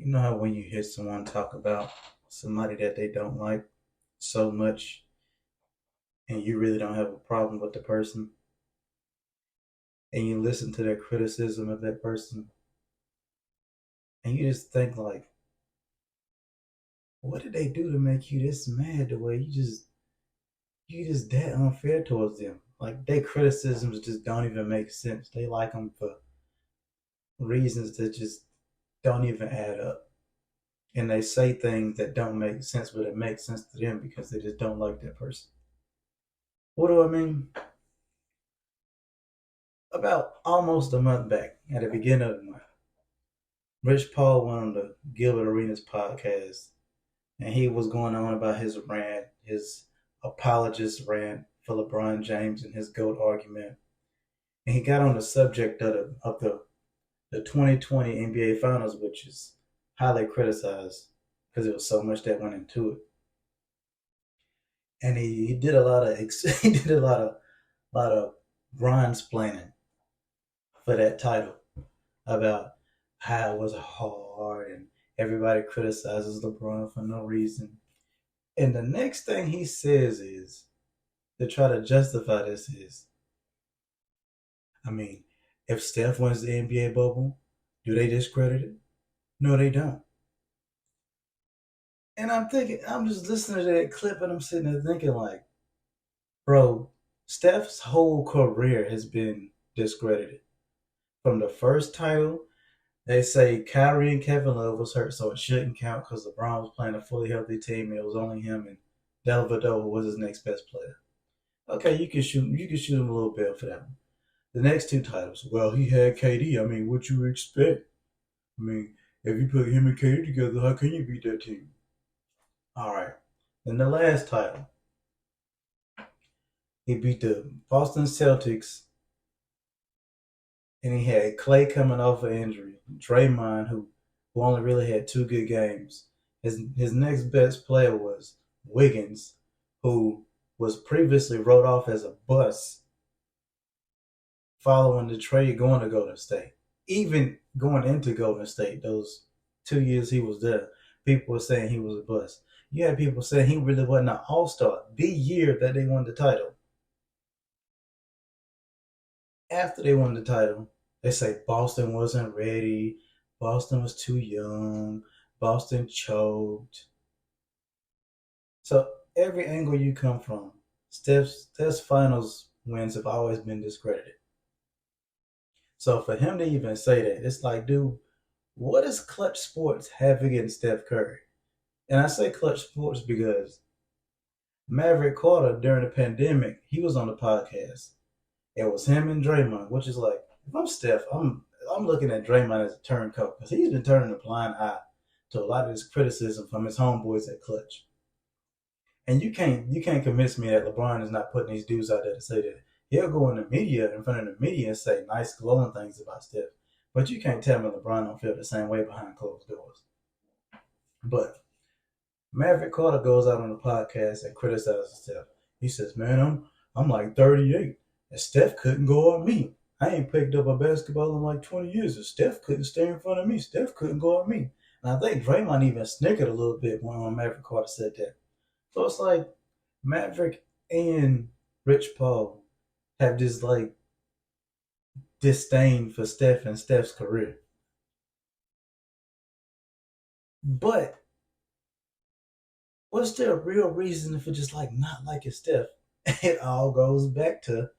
You know how when you hear someone talk about somebody that they don't like so much and you really don't have a problem with the person and you listen to their criticism of that person and you just think like, what did they do to make you this mad the way you just that unfair towards them? Like their criticisms just don't even make sense. They like them for reasons that just don't even add up. And they say things that don't make sense, but it makes sense to them because they just don't like that person. What do I mean? About almost a month back, at the beginning of the month, Rich Paul went on the Gilbert Arenas podcast, and he was going on about his rant, his apologist rant for LeBron James and his GOAT argument. And he got on the subject of the 2020 NBA Finals, which is highly criticized because there was so much that went into it. And he did a lot of he did a lot of bronze planning for that title about how it was hard and everybody criticizes LeBron for no reason. And the next thing he says is to try to justify this is, I mean, if Steph wins the NBA bubble, do they discredit it? No, they don't. And I'm thinking, I'm just listening to that clip and I'm sitting there thinking, like, bro, Steph's whole career has been discredited. From the first title, they say Kyrie and Kevin Love was hurt, so it shouldn't count because LeBron was playing a fully healthy team. And it was only him and Dellavedova was his next best player. Okay, you can shoot him a little bit for that one. The next two titles, well, he had KD. I mean, what you expect? I mean, if you put him and KD together, how can you beat that team? All right. Then the last title, he beat the Boston Celtics, and he had Clay coming off an injury, Draymond, who only really had two good games. His next best player was Wiggins, who was previously wrote off as a bust following the trade going to Golden State. Even going into Golden State, those 2 years he was there, people were saying he was a bust. You had people saying he really wasn't an all star the year that they won the title. After they won the title, they say Boston wasn't ready, Boston was too young, Boston choked. So every angle you come from, Steph's finals wins have always been discredited. So for him to even say that, it's like, dude, what does Clutch Sports have against Steph Curry? And I say Clutch Sports because Maverick Carter during the pandemic, he was on the podcast. It was him and Draymond, which is like, if I'm Steph, I'm looking at Draymond as a turncoat because he's been turning a blind eye to a lot of this criticism from his homeboys at Clutch. And you can't convince me that LeBron is not putting these dudes out there to say that. He'll go in front of the media and say nice glowing things about Steph. But you can't tell me LeBron don't feel the same way behind closed doors. But Maverick Carter goes out on the podcast and criticizes Steph. He says, "Man, I'm like 38, and Steph couldn't go on me. I ain't picked up a basketball in like 20 years, and Steph couldn't stay in front of me. Steph couldn't go on me." And I think Draymond even snickered a little bit when Maverick Carter said that. So it's like Maverick and Rich Paul have this like disdain for Steph and Steph's career. But what's the real reason for just like not liking Steph? It all goes back to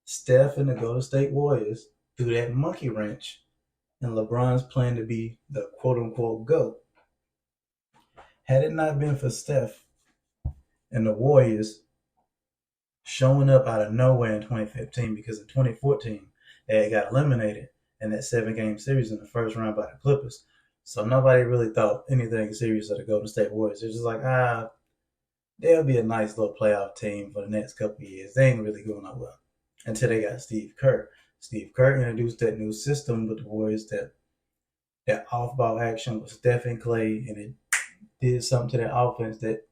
Steph and the Golden State Warriors through that monkey wrench and LeBron's plan to be the quote unquote GOAT. Had it not been for Steph and the Warriors showing up out of nowhere in 2015, because in 2014 they got eliminated in that 7 game series in the first round by the Clippers. So nobody really thought anything serious of the Golden State Warriors. They're just like, they'll be a nice little playoff team for the next couple of years. They ain't really going nowhere until they got Steve Kerr. Steve Kerr introduced that new system with the Warriors, that off ball action with Steph and Clay, and it did something to that offense that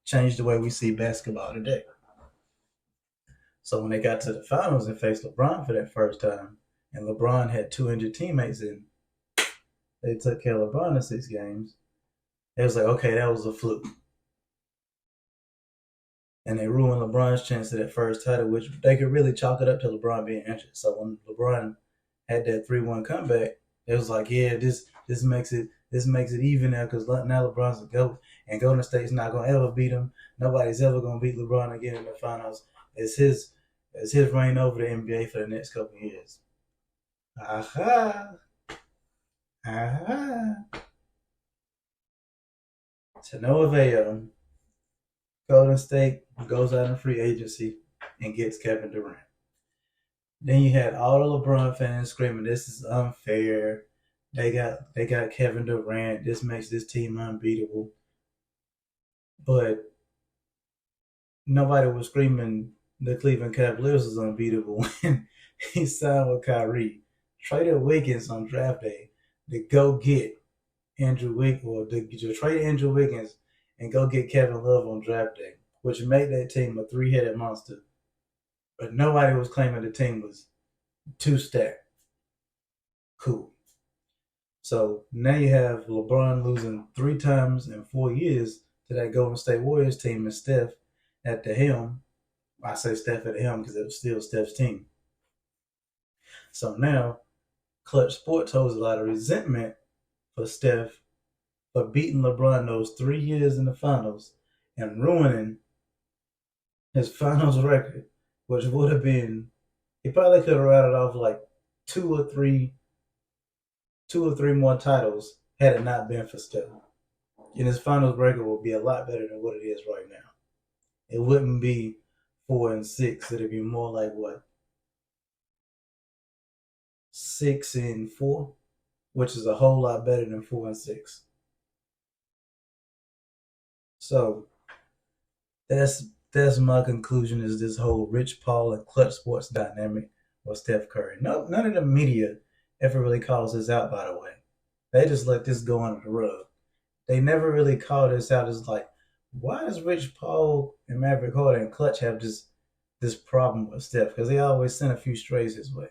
changed the way we see basketball today. So when they got to the finals and faced LeBron for that first time, and LeBron had two injured teammates, and they took care of LeBron in 6 games. It was like, okay, that was a fluke. And they ruined LeBron's chance at that first title, which they could really chalk it up to LeBron being injured. So when LeBron had that 3-1 comeback, it was like, yeah, this makes it even now because now LeBron's a GOAT, and Golden State's not gonna ever beat him. Nobody's ever gonna beat LeBron again in the finals. It's his reign over the NBA for the next couple of years. Aha, aha. To no avail. Golden State goes out in free agency and gets Kevin Durant. Then you had all the LeBron fans screaming, "This is unfair. They got Kevin Durant. This makes this team unbeatable." But nobody was screaming the Cleveland Cavaliers is unbeatable when he signed with Kyrie, traded Wiggins on draft day to go get Andrew Wiggins, or to trade Andrew Wiggins and go get Kevin Love on draft day, which made that team a three-headed monster. But nobody was claiming the team was two stacked. Cool. So now you have LeBron losing 3 times in 4 years to that Golden State Warriors team and Steph at the helm. I say Steph at the helm because it was still Steph's team. So now Clutch Sports holds a lot of resentment for Steph for beating LeBron those 3 years in the finals and ruining his finals record, which would have been, he probably could have rattled off like two or three two or three more titles had it not been for Steph. And his finals record would be a lot better than what it is right now. It wouldn't be 4-6. It'd be more like what, 6-4, which is a whole lot better than 4-6. So that's my conclusion, is this whole Rich Paul and Clutch Sports dynamic with Steph Curry. No, none of the media ever really calls this out, by the way. They just let this go under the rug. They never really call this out as like, why does Rich Paul and Maverick Carter and Clutch have this problem with Steph? Because they always send a few strays his way.